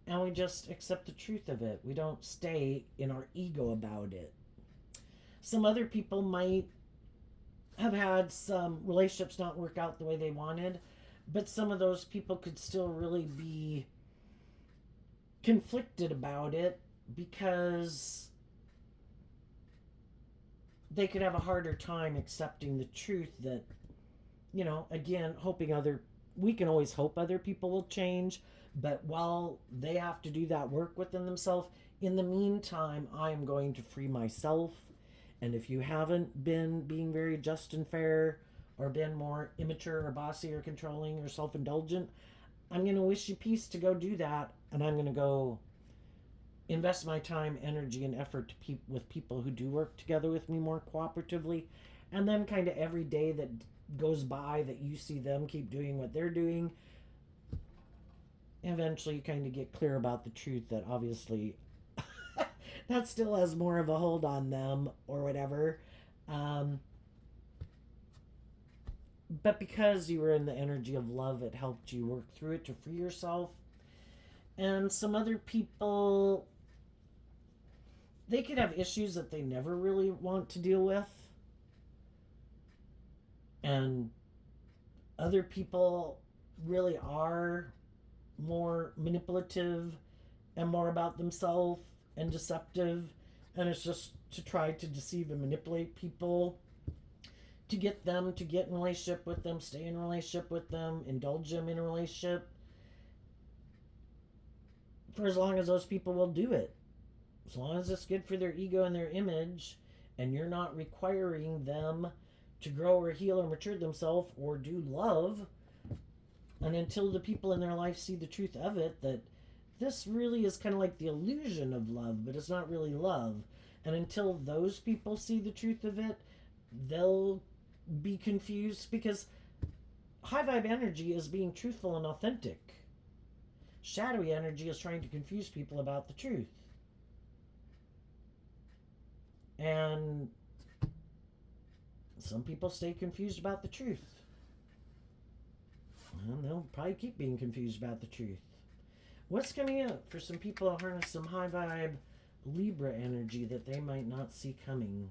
And we just accept the truth of it. We don't stay in our ego about it. Some other people might have had some relationships not work out the way they wanted, but some of those people could still really be conflicted about it because they could have a harder time accepting the truth that, again, we can always hope other people will change, but while they have to do that work within themselves, in the meantime, I am going to free myself. And if you haven't been being very just and fair, or been more immature or bossy or controlling or self-indulgent, I'm going to wish you peace to go do that. And I'm going to go invest my time, energy, and effort with people who do work together with me more cooperatively. And then kind of every day that goes by that you see them keep doing what they're doing, eventually you kind of get clear about the truth that obviously that still has more of a hold on them or whatever. But because you were in the energy of love, it helped you work through it to free yourself. And some other people, they could have issues that they never really want to deal with. And other people really are more manipulative and more about themselves and deceptive. And it's just to try to deceive and manipulate people to get them to get in relationship with them, stay in relationship with them, indulge them in a relationship for as long as those people will do it. As long as it's good for their ego and their image, and you're not requiring them to grow or heal or mature themselves or do love. And until the people in their life see the truth of it, that this really is kind of like the illusion of love, but it's not really love. And until those people see the truth of it, they'll be confused, because high vibe energy is being truthful and authentic. Shadowy energy is trying to confuse people about the truth. And some people stay confused about the truth. And they'll probably keep being confused about the truth. What's coming up for some people to harness some high vibe Libra energy that they might not see coming?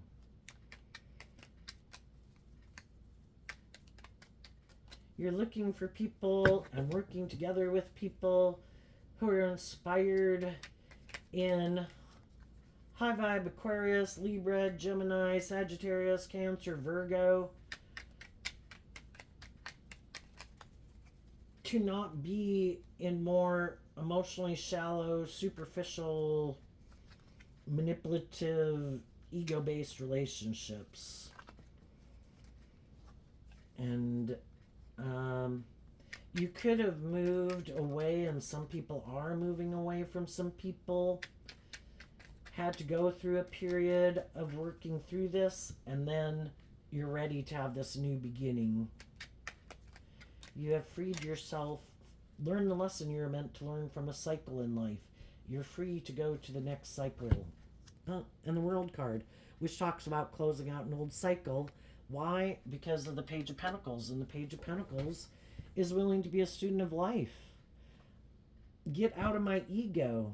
You're looking for people and working together with people who are inspired in high vibe Aquarius, Libra, Gemini, Sagittarius, Cancer, Virgo, to not be in more emotionally shallow, superficial, manipulative, ego-based relationships. And you could have moved away, and some people are moving away from some people. Had to go through a period of working through this, and then you're ready to have this new beginning. You have freed yourself. Learn the lesson you're meant to learn from a cycle in life. You're free to go to the next cycle. And the World card, which talks about closing out an old cycle. Why? Because of the Page of Pentacles. And the Page of Pentacles is willing to be a student of life. Get out of my ego.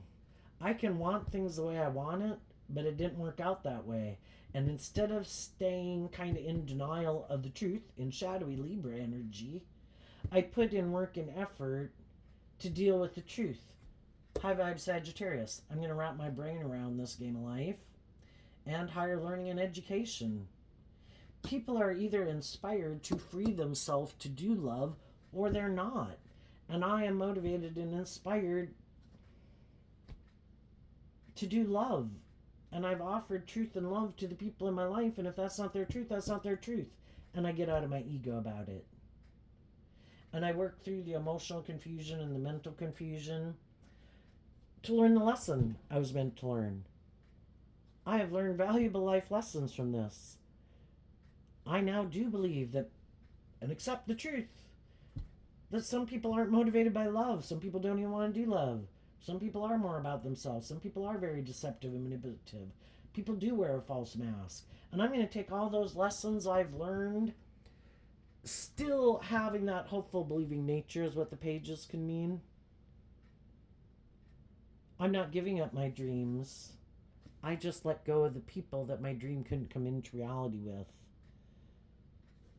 I can want things the way I want it, but it didn't work out that way. And instead of staying kind of in denial of the truth, in shadowy Libra energy, I put in work and effort to deal with the truth. High vibe Sagittarius. I'm going to wrap my brain around this game of life. And higher learning and education. People are either inspired to free themselves to do love, or they're not. And I am motivated and inspired to do love. And I've offered truth and love to the people in my life, and if that's not their truth, that's not their truth. And I get out of my ego about it. And I work through the emotional confusion and the mental confusion to learn the lesson I was meant to learn. I have learned valuable life lessons from this. I now do believe that, and accept the truth, that some people aren't motivated by love. Some people don't even want to do love. Some people are more about themselves. Some people are very deceptive and manipulative. People do wear a false mask. And I'm going to take all those lessons I've learned, still having that hopeful, believing nature is what the pages can mean. I'm not giving up my dreams. I just let go of the people that my dream couldn't come into reality with.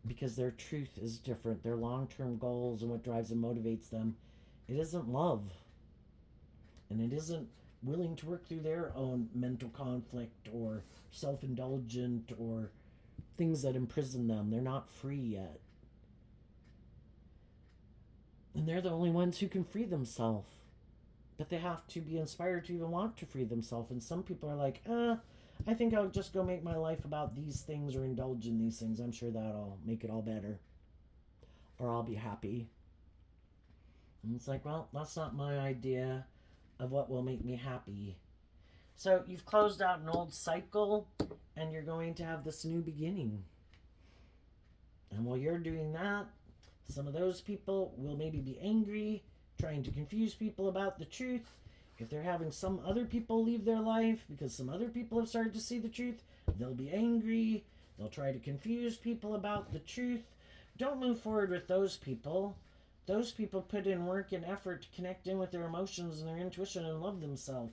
Because their truth is different. Their long-term goals and what drives and motivates them, it isn't love. And it isn't willing to work through their own mental conflict or self-indulgent or things that imprison them. They're not free yet. And they're the only ones who can free themselves. But they have to be inspired to even want to free themselves. And some people are like, I think I'll just go make my life about these things or indulge in these things. I'm sure that'll make it all better. Or I'll be happy. And it's like, well, that's not my idea of what will make me happy. So you've closed out an old cycle, and you're going to have this new beginning. And while you're doing that, some of those people will maybe be angry, trying to confuse people about the truth. If they're having some other people leave their life because some other people have started to see the truth, they'll be angry. They'll try to confuse people about the truth. Don't move forward with those people. Those people put in work and effort to connect in with their emotions and their intuition and love themselves.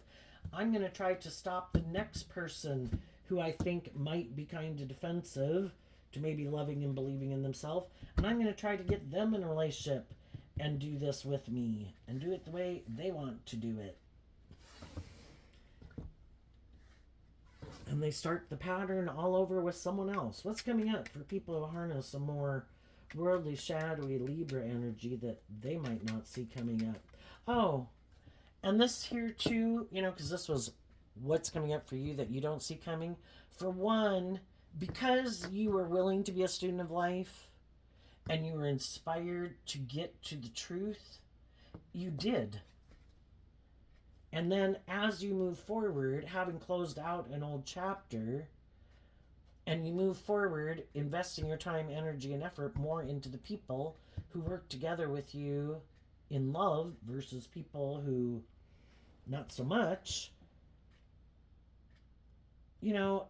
I'm going to try to stop the next person who I think might be kind of defensive to maybe loving and believing in themselves. And I'm going to try to get them in a relationship and do this with me and do it the way they want to do it. And they start the pattern all over with someone else. What's coming up for people who harness a more worldly, shadowy Libra energy that they might not see coming up? Oh, and this here too, because this was what's coming up for you that you don't see coming. For one, because you were willing to be a student of life and you were inspired to get to the truth, you did. And then as you move forward, having closed out an old chapter, And you move forward, investing your time, energy, and effort more into the people who work together with you in love versus people who not so much. You know,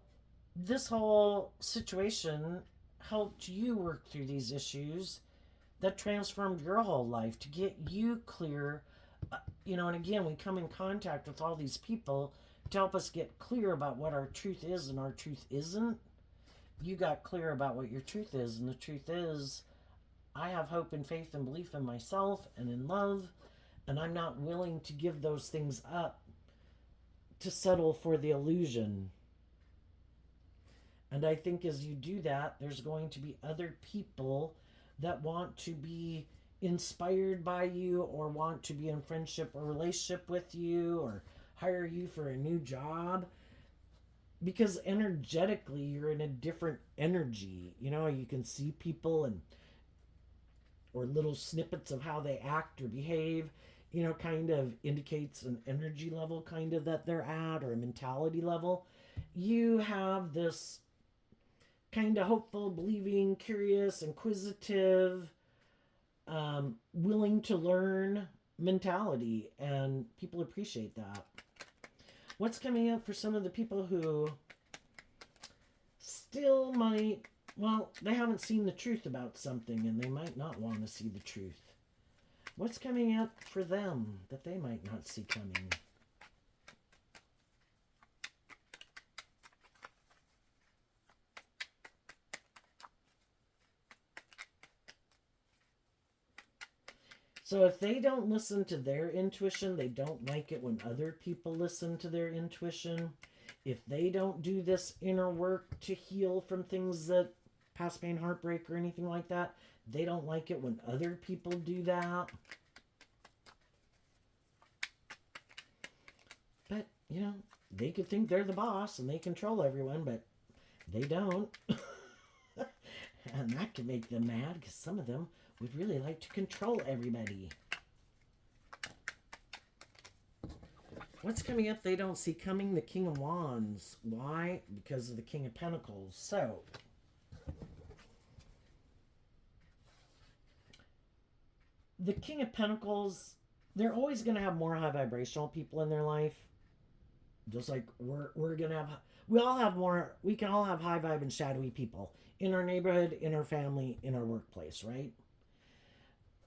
this whole situation helped you work through these issues that transformed your whole life to get you clear. And again, we come in contact with all these people to help us get clear about what our truth is and our truth isn't. You got clear about what your truth is, and the truth is, I have hope and faith and belief in myself and in love, and I'm not willing to give those things up to settle for the illusion. And I think as you do that, there's going to be other people that want to be inspired by you or want to be in friendship or relationship with you or hire you for a new job, because energetically you're in a different energy. You can see people and or little snippets of how they act or behave, kind of indicates an energy level kind of that they're at, or a mentality level. You have this kind of hopeful, believing, curious, inquisitive, willing to learn mentality, and people appreciate that. What's coming up for some of the people who still might, they haven't seen the truth about something and they might not want to see the truth? What's coming up for them that they might not see coming? So if they don't listen to their intuition, they don't like it when other people listen to their intuition. If they don't do this inner work to heal from things that past pain, heartbreak, or anything like that, they don't like it when other people do that. But, they could think they're the boss and they control everyone, but they don't. And that can make them mad, because some of them would really like to control everybody. What's coming up they don't see coming? The King of Wands. Why? Because of the King of Pentacles. So, the King of Pentacles, they're always going to have more high vibrational people in their life. Just like we're going to have, we can all have high vibe and shadowy people in our neighborhood, in our family, in our workplace, right?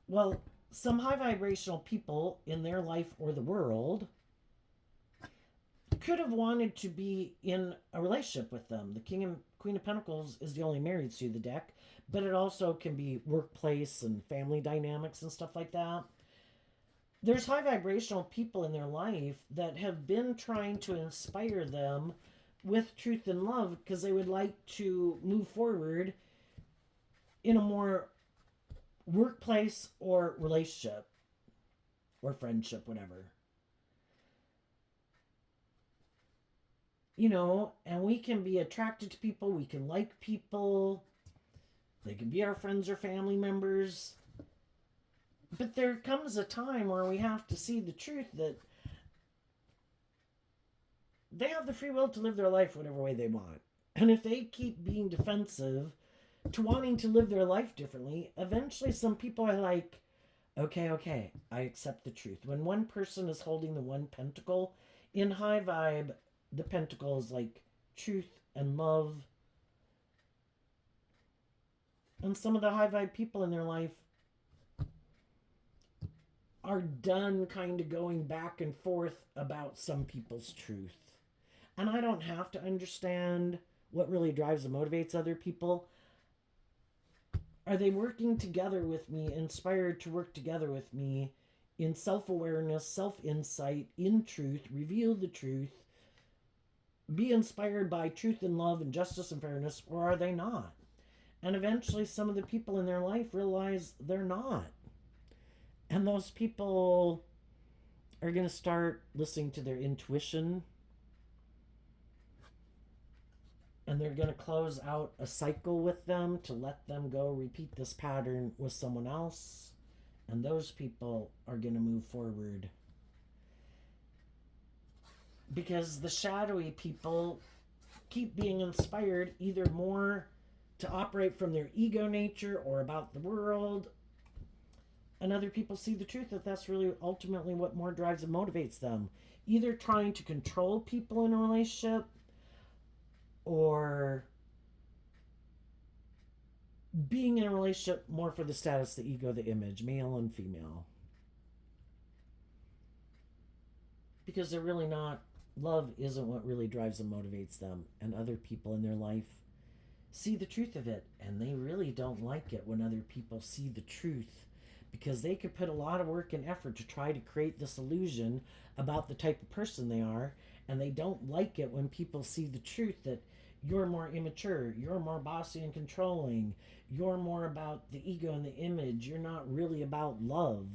Well, some high vibrational people in their life or the world could have wanted to be in a relationship with them. The King and Queen of Pentacles is the only married through the deck, but it also can be workplace and family dynamics and stuff like that. There's high vibrational people in their life that have been trying to inspire them with truth and love, because they would like to move forward in a more workplace or relationship or friendship, whatever. And we can be attracted to people, we can like people, they can be our friends or family members. But there comes a time where we have to see the truth that they have the free will to live their life whatever way they want. And if they keep being defensive to wanting to live their life differently, eventually some people are like, okay, I accept the truth. When one person is holding the one pentacle, in high vibe, the pentacle is like truth and love. And some of the high vibe people in their life are done kind of going back and forth about some people's truth. And I don't have to understand what really drives and motivates other people. Are they working together with me, inspired to work together with me in self-awareness, self-insight, in truth, reveal the truth, be inspired by truth and love and justice and fairness, or are they not? And eventually some of the people in their life realize they're not. And those people are going to start listening to their intuition, and they're going to close out a cycle with them to let them go repeat this pattern with someone else. And those people are going to move forward. Because the shadowy people, keep being inspired either more to operate from their ego nature or about the world, and other people see the truth that that's really ultimately what more drives and motivates them. Either trying to control people in a relationship or being in a relationship more for the status, the ego, the image, male and female. Because they're really not, love isn't what really drives and motivates them. And other people in their life see the truth of it. And they really don't like it when other people see the truth. Because they could put a lot of work and effort to try to create this illusion about the type of person they are. And they don't like it when people see the truth that you're more immature, you're more bossy and controlling, you're more about the ego and the image, you're not really about love.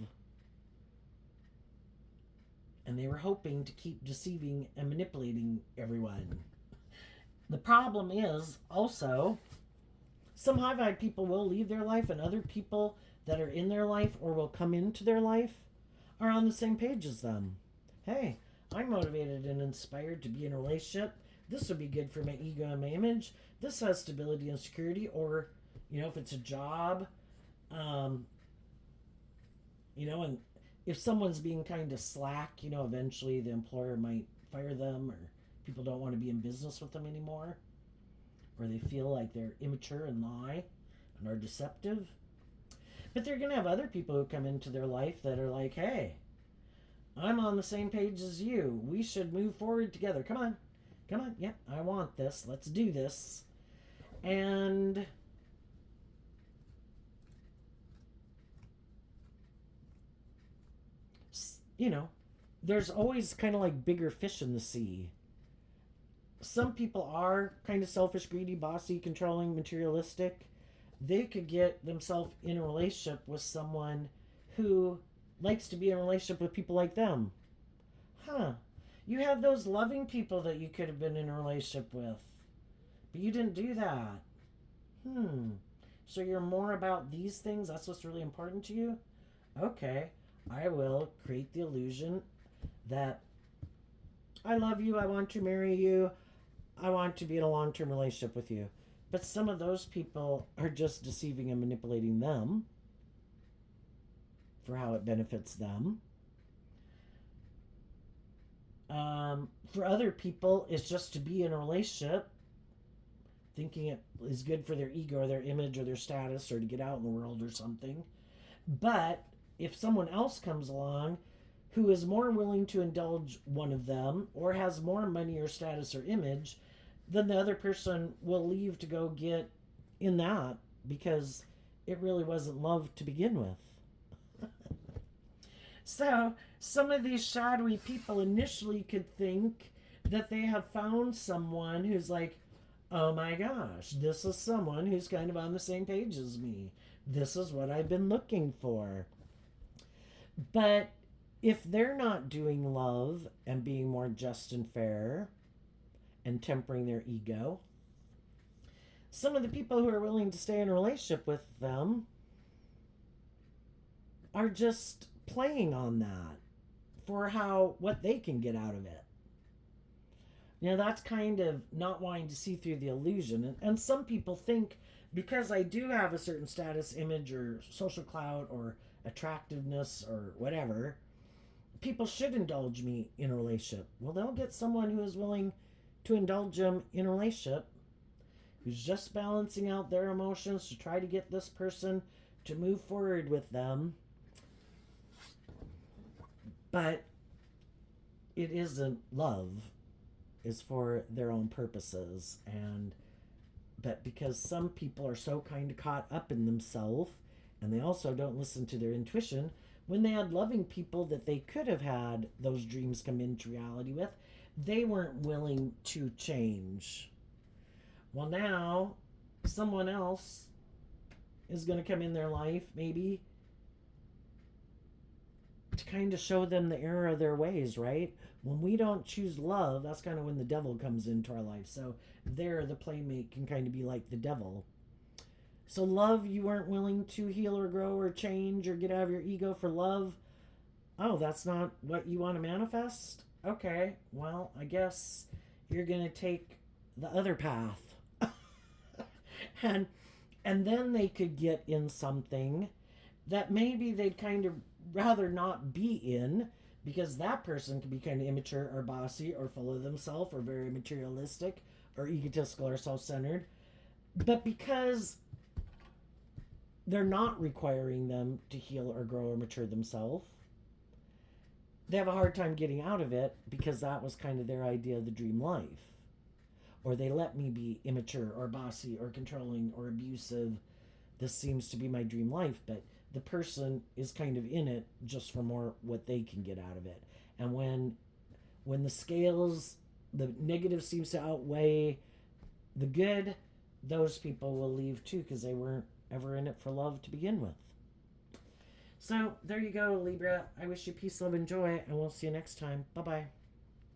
And they were hoping to keep deceiving and manipulating everyone. The problem is also, some high vibe people will leave their life, and other people that are in their life or will come into their life are on the same page as them. Hey, I'm motivated and inspired to be in a relationship. This would be good for my ego and my image. This has stability and security. Or, if it's a job, and if someone's being kind of slack, eventually the employer might fire them, or people don't want to be in business with them anymore, or they feel like they're immature and lie and are deceptive. But they're going to have other people who come into their life that are like, hey, I'm on the same page as you. We should move forward together. Come on. Yep, I want this. Let's do this. And there's always kind of like bigger fish in the sea. Some people are kind of selfish, greedy, bossy, controlling, materialistic. They could get themselves in a relationship with someone who likes to be in a relationship with people like them. You have those loving people that you could have been in a relationship with, but you didn't do that. So you're more about these things? That's what's really important to you? Okay, I will create the illusion that I love you, I want to marry you, I want to be in a long-term relationship with you. But some of those people are just deceiving and manipulating them for how it benefits them. For other people, it's just to be in a relationship, thinking it is good for their ego or their image or their status or to get out in the world or something. But if someone else comes along who is more willing to indulge one of them or has more money or status or image, then the other person will leave to go get in that because it really wasn't love to begin with. So some of these shadowy people initially could think that they have found someone who's like, oh my gosh, this is someone who's kind of on the same page as me. This is what I've been looking for. But if they're not doing love and being more just and fair and tempering their ego, some of the people who are willing to stay in a relationship with them are just playing on that for what they can get out of it. That's kind of not wanting to see through the illusion. And some people think because I do have a certain status, image, or social clout, or attractiveness, or whatever, people should indulge me in a relationship. Well, they'll get someone who is willing to indulge them in a relationship, who's just balancing out their emotions to try to get this person to move forward with them. But it isn't love. It's for their own purposes. But because some people are so kind of caught up in themselves, and they also don't listen to their intuition, when they had loving people that they could have had those dreams come into reality with, they weren't willing to change. Well, now someone else is going to come in their life, maybe, to kind of show them the error of their ways, right? When we don't choose love, that's kind of when the devil comes into our life. So there, the playmate can kind of be like the devil. So love, you weren't willing to heal or grow or change or get out of your ego for love. Oh, that's not what you want to manifest? Okay, well, I guess you're going to take the other path. and and then they could get in something that maybe they'd kind of rather not be in, because that person could be kind of immature or bossy or full of themselves or very materialistic or egotistical or self-centered. But because they're not requiring them to heal or grow or mature themselves, they have a hard time getting out of it, because that was kind of their idea of the dream life. Or they let me be immature or bossy or controlling or abusive. This seems to be my dream life, but the person is kind of in it just for more what they can get out of it. And when the scales, the negative seems to outweigh the good, those people will leave too, because they weren't ever in it for love to begin with. So there you go, Libra. I wish you peace, love, and joy, and we'll see you next time. Bye-bye.